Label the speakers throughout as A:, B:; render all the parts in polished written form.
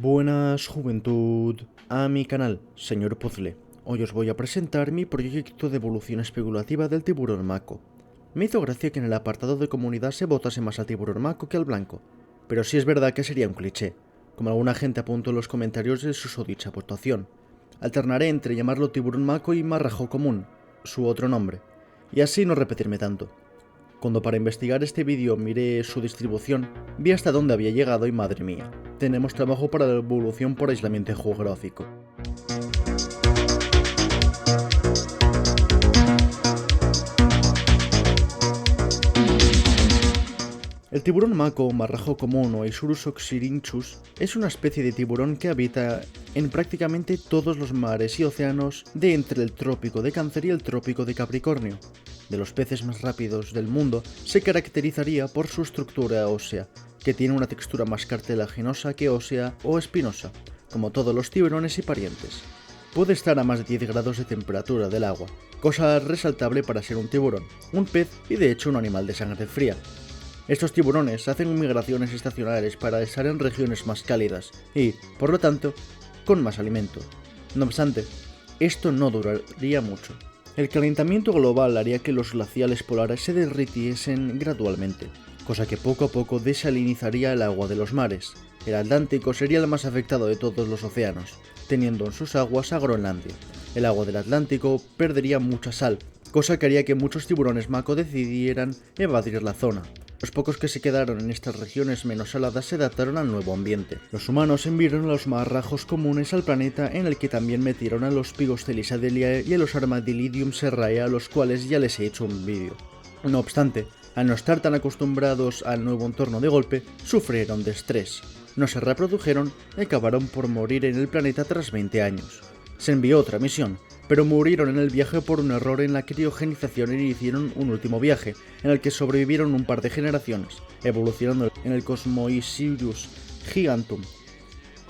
A: Buenas juventud a mi canal, señor Puzzle. Hoy os voy a presentar mi proyecto de evolución especulativa del tiburón Mako. Me hizo gracia que en el apartado de comunidad se votase más al tiburón Mako que al blanco, pero sí es verdad que sería un cliché, como alguna gente apuntó en los comentarios de su dicha votación. Alternaré entre llamarlo tiburón Mako y marrajo común, su otro nombre, y así no repetirme tanto. Cuando para investigar este vídeo miré su distribución, vi hasta dónde había llegado y madre mía, tenemos trabajo para la evolución por aislamiento geográfico. El tiburón Mako, marrajo común o Isurus oxyrhynchus, es una especie de tiburón que habita en prácticamente todos los mares y océanos de entre el trópico de Cáncer y el trópico de Capricornio. De los peces más rápidos del mundo, se caracterizaría por su estructura ósea, que tiene una textura más cartilaginosa que ósea o espinosa, como todos los tiburones y parientes. Puede estar a más de 10 grados de temperatura del agua, cosa resaltable para ser un tiburón, un pez y de hecho un animal de sangre fría. Estos tiburones hacen migraciones estacionales para estar en regiones más cálidas y, por lo tanto, con más alimento. No obstante, esto no duraría mucho. El calentamiento global haría que los glaciales polares se derritiesen gradualmente, cosa que poco a poco desalinizaría el agua de los mares. El Atlántico sería el más afectado de todos los océanos, teniendo en sus aguas a Groenlandia. El agua del Atlántico perdería mucha sal, cosa que haría que muchos tiburones Mako decidieran evadir la zona. Los pocos que se quedaron en estas regiones menos saladas se adaptaron al nuevo ambiente. Los humanos enviaron a los marrajos comunes al planeta, en el que también metieron a los Pygostelidae adelia y a los Armadillidium serrae, a los cuales ya les he hecho un vídeo. No obstante, al no estar tan acostumbrados al nuevo entorno de golpe, sufrieron de estrés. No se reprodujeron y acabaron por morir en el planeta tras 20 años. Se envió otra misión, pero murieron en el viaje por un error en la criogenización y hicieron un último viaje, en el que sobrevivieron un par de generaciones, evolucionando en el Cosmoisurus gigantum,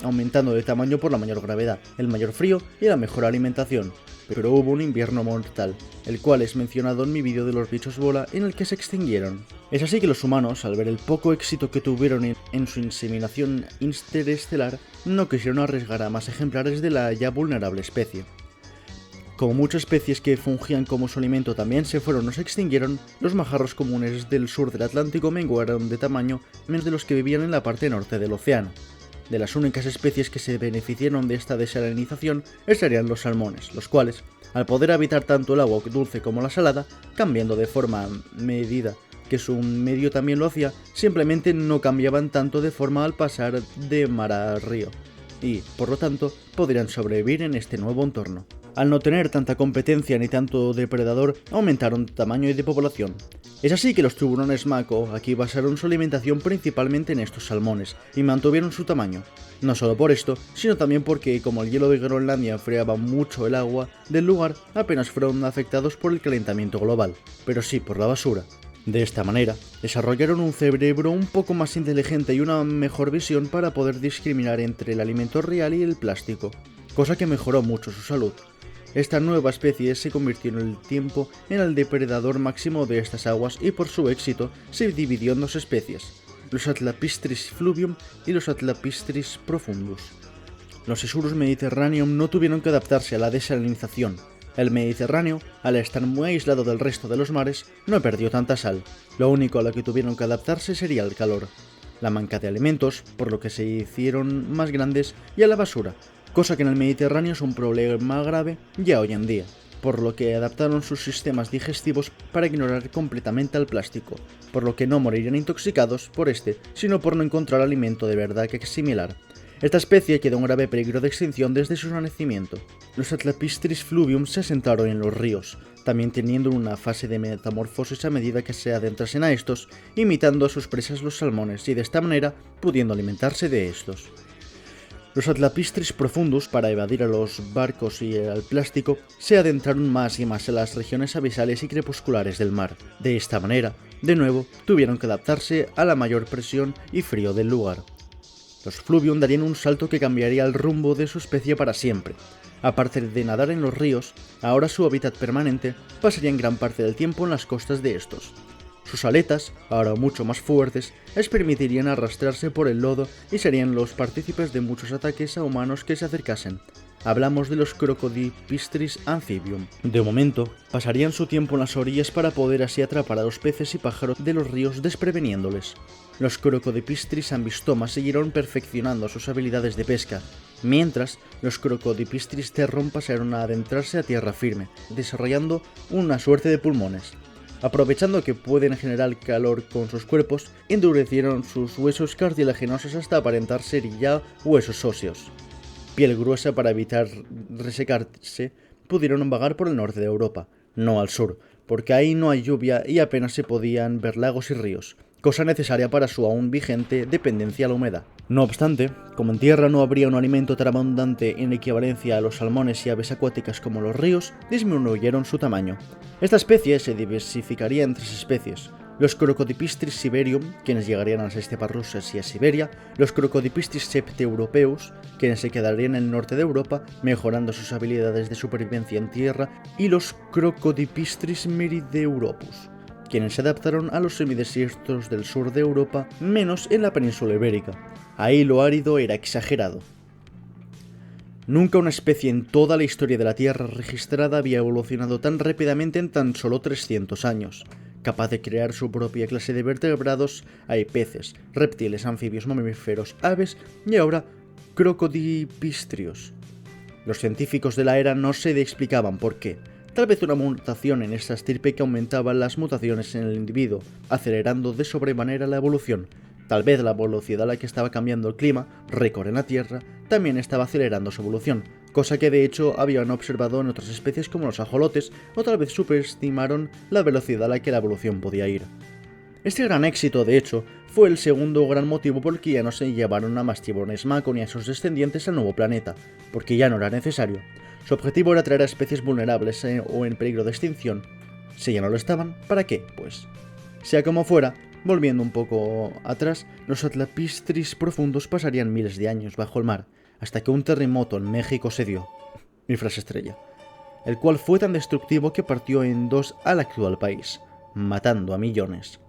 A: aumentando de tamaño por la mayor gravedad, el mayor frío y la mejor alimentación. Pero hubo un invierno mortal, el cual es mencionado en mi vídeo de los bichos bola, en el que se extinguieron. Es así que los humanos, al ver el poco éxito que tuvieron en su inseminación interestelar, no quisieron arriesgar a más ejemplares de la ya vulnerable especie. Como muchas especies que fungían como su alimento también se fueron o se extinguieron, los majarros comunes del sur del Atlántico menguaron de tamaño menos de los que vivían en la parte norte del océano. De las únicas especies que se beneficiaron de esta desalinización serían los salmones, los cuales, al poder habitar tanto el agua dulce como la salada, cambiando de forma a medida que su medio también lo hacía, simplemente no cambiaban tanto de forma al pasar de mar a río, y, por lo tanto, podrían sobrevivir en este nuevo entorno. Al no tener tanta competencia ni tanto depredador, aumentaron de tamaño y de población. Es así que los tiburones Mako aquí basaron su alimentación principalmente en estos salmones, y mantuvieron su tamaño. No solo por esto, sino también porque, como el hielo de Groenlandia enfriaba mucho el agua del lugar, apenas fueron afectados por el calentamiento global, pero sí por la basura. De esta manera, desarrollaron un cerebro un poco más inteligente y una mejor visión para poder discriminar entre el alimento real y el plástico, cosa que mejoró mucho su salud. Esta nueva especie se convirtió en el tiempo en el depredador máximo de estas aguas y por su éxito se dividió en dos especies, los Atlapistris fluvium y los Atlapistris profundus. Los Isurus mediterraneum no tuvieron que adaptarse a la desalinización. El Mediterráneo, al estar muy aislado del resto de los mares, no perdió tanta sal. Lo único a lo que tuvieron que adaptarse sería el calor, la manca de alimentos, por lo que se hicieron más grandes, y a la basura, cosa que en el Mediterráneo es un problema grave ya hoy en día, por lo que adaptaron sus sistemas digestivos para ignorar completamente al plástico, por lo que no morirían intoxicados por este, sino por no encontrar alimento de verdad que similar. Esta especie quedó en grave peligro de extinción desde su nacimiento. Los Atlapistris fluvium se asentaron en los ríos, también teniendo una fase de metamorfosis a medida que se adentrasen a estos, imitando a sus presas los salmones y de esta manera pudiendo alimentarse de estos. Los Atlapistris profundus, para evadir a los barcos y al plástico, se adentraron más y más a las regiones abisales y crepusculares del mar. De esta manera, de nuevo, tuvieron que adaptarse a la mayor presión y frío del lugar. Los Fluvium darían un salto que cambiaría el rumbo de su especie para siempre. Aparte de nadar en los ríos, ahora su hábitat permanente pasaría en gran parte del tiempo en las costas de estos. Sus aletas, ahora mucho más fuertes, les permitirían arrastrarse por el lodo y serían los partícipes de muchos ataques a humanos que se acercasen. Hablamos de los Crocodipistris amphibium. De momento, pasarían su tiempo en las orillas para poder así atrapar a los peces y pájaros de los ríos despreveniéndoles. Los Crocodipistris ambistoma siguieron perfeccionando sus habilidades de pesca, mientras los Crocodipistris terrum pasaron a adentrarse a tierra firme, desarrollando una suerte de pulmones. Aprovechando que pueden generar calor con sus cuerpos, endurecieron sus huesos cartilaginosos hasta aparentar ser ya huesos óseos. Piel gruesa para evitar resecarse, pudieron vagar por el norte de Europa, no al sur, porque ahí no hay lluvia y apenas se podían ver lagos y ríos, cosa necesaria para su aún vigente dependencia a la humedad. No obstante, como en tierra no habría un alimento tan abundante en equivalencia a los salmones y aves acuáticas como los ríos, disminuyeron su tamaño. Esta especie se diversificaría en 3 especies: los Crocodipistris siberium, quienes llegarían a las estepas rusas y a Siberia; los Crocodipistris septeuropeus, quienes se quedarían en el norte de Europa, mejorando sus habilidades de supervivencia en tierra; y los Crocodipistris merideuropus, quienes se adaptaron a los semidesiertos del sur de Europa, menos en la península ibérica. Ahí lo árido era exagerado. Nunca una especie en toda la historia de la Tierra registrada había evolucionado tan rápidamente en tan solo 300 años. Capaz de crear su propia clase de vertebrados, hay peces, reptiles, anfibios, mamíferos, aves y ahora crocodipistrios. Los científicos de la era no se explicaban por qué. Tal vez una mutación en esta estirpe que aumentaba las mutaciones en el individuo, acelerando de sobremanera la evolución. Tal vez la velocidad a la que estaba cambiando el clima, récord en la Tierra, también estaba acelerando su evolución, cosa que de hecho habían observado en otras especies como los ajolotes, o tal vez superestimaron la velocidad a la que la evolución podía ir. Este gran éxito, de hecho, fue el segundo gran motivo por el que ya no se llevaron a más tiburones mako ni a sus descendientes al nuevo planeta, porque ya no era necesario. Su objetivo era traer a especies vulnerables o en peligro de extinción. Si ya no lo estaban, ¿para qué? Pues, sea como fuera, volviendo un poco atrás, los Atlapistris profundos pasarían miles de años bajo el mar, hasta que un terremoto en México se dio, mi frase estrella, el cual fue tan destructivo que partió en 2 al actual país, matando a millones.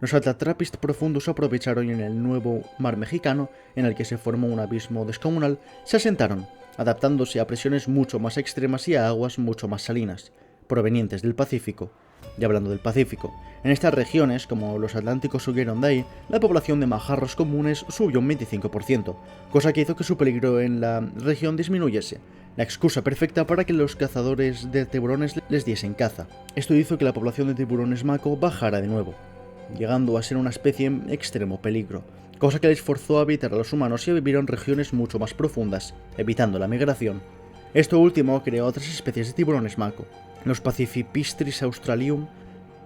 A: Los Atlatrapist profundos aprovecharon en el nuevo mar mexicano, en el que se formó un abismo descomunal, se asentaron, adaptándose a presiones mucho más extremas y a aguas mucho más salinas, provenientes del Pacífico. Y hablando del Pacífico, en estas regiones, como los atlánticos huyeron de ahí, la población de majarros comunes subió un 25%, cosa que hizo que su peligro en la región disminuyese, la excusa perfecta para que los cazadores de tiburones les diesen caza. Esto hizo que la población de tiburones mako bajara de nuevo, llegando a ser una especie en extremo peligro, cosa que les forzó a evitar a los humanos y a vivir en regiones mucho más profundas, evitando la migración. Esto último creó otras especies de tiburones mako, los Pacificipistris australium,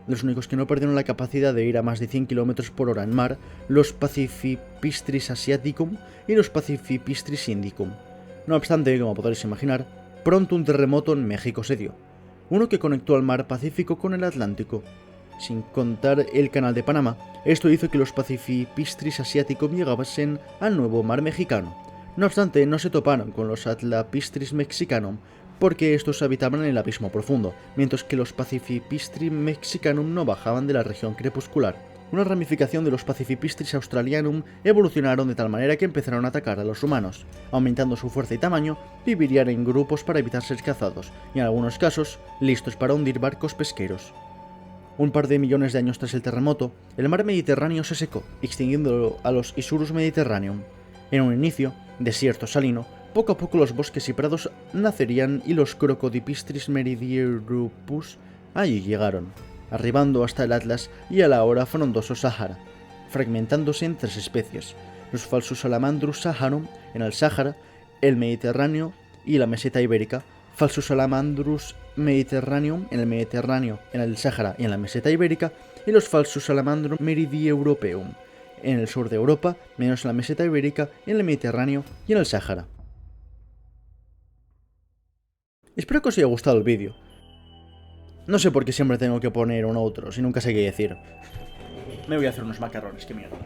A: los únicos que no perdieron la capacidad de ir a más de 100 km por hora en mar, los Pacificipistris asiaticum y los Pacificipistris indicum. No obstante, como podréis imaginar, pronto un terremoto en México se dio, uno que conectó al mar Pacífico con el Atlántico, sin contar el canal de Panamá. Esto hizo que los Pacificipistris asiaticum llegasen al nuevo mar mexicano. No obstante, no se toparon con los Atlapistris mexicanum, porque estos habitaban en el abismo profundo, mientras que los Pacificipistris mexicanum no bajaban de la región crepuscular. Una ramificación de los Pacificipistris australianum evolucionaron de tal manera que empezaron a atacar a los humanos. Aumentando su fuerza y tamaño, vivirían en grupos para evitar ser cazados, y en algunos casos, listos para hundir barcos pesqueros. Un par de millones de años tras el terremoto, el mar Mediterráneo se secó, extinguiendo a los Isurus mediterraneum. En un inicio, desierto salino, poco a poco los bosques y prados nacerían y los Crocodipistris meridieurupus allí llegaron, arribando hasta el Atlas y al ahora frondoso Sáhara, fragmentándose en 3 especies: los Falsusalamandrus saharum en el Sáhara, el Mediterráneo y la meseta ibérica, Falsusalamandrus mediterraneum en el Mediterráneo, en el Sáhara y en la meseta ibérica, y los Falsusalamandrus meridioeuropeum en el sur de Europa, menos en la meseta ibérica, en el Mediterráneo y en el Sáhara. Espero que os haya gustado el vídeo. No sé por qué siempre tengo que poner un outro, si nunca sé qué decir. Me voy a hacer unos macarrones, qué mierda.